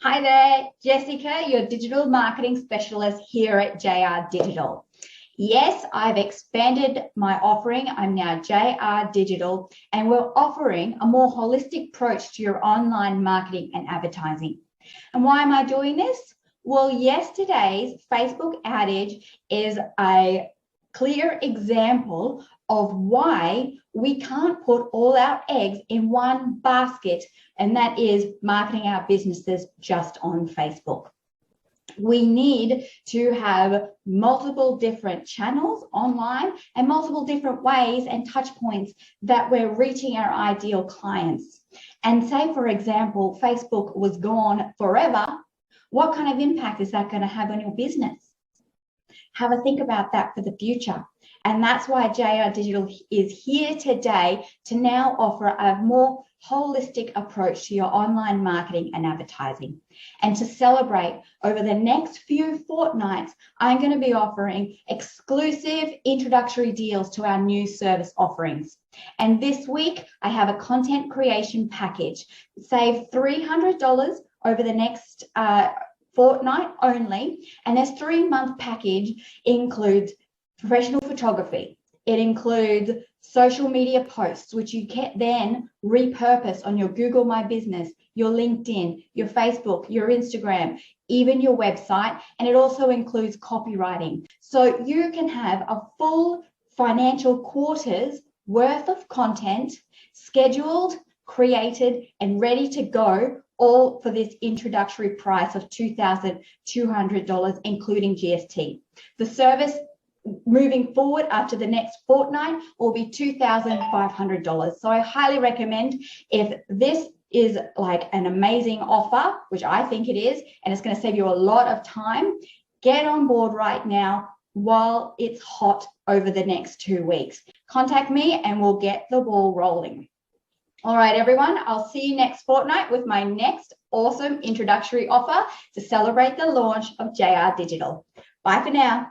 Hi there, Jessica, your digital marketing specialist here at JR Digital. Yes, I've expanded my offering. I'm now JR Digital, and we're offering a more holistic approach to your online marketing and advertising. And why am I doing this? Well, yesterday's Facebook outage is a clear example of why we can't put all our eggs in one basket, and that is marketing our businesses just on Facebook. We need to have multiple different channels online and multiple different ways and touch points that we're reaching our ideal clients. And say, for example, Facebook was gone forever, what kind of impact is that going to have on your business? Have a think about that for the future. And that's why JR Digital is here today to now offer a more holistic approach to your online marketing and advertising. And to celebrate, over the next few fortnights, I'm going to be offering exclusive introductory deals to our new service offerings. And this week, I have a content creation package. Save $300 over the next fortnight only, and this 3-month package includes professional photography. It includes social media posts, which you can then repurpose on your Google My Business, your LinkedIn, your Facebook, your Instagram, even your website. And it also includes copywriting. So you can have a full financial quarter's worth of content scheduled, created, and ready to go, all for this introductory price of $2,200, including GST. The service moving forward after the next fortnight will be $2,500. So I highly recommend, if this is like an amazing offer, which I think it is, and it's going to save you a lot of time, get on board right now while it's hot over the next 2 weeks. Contact me and we'll get the ball rolling. All right, everyone, I'll see you next fortnight with my next awesome introductory offer to celebrate the launch of JR Digital. Bye for now.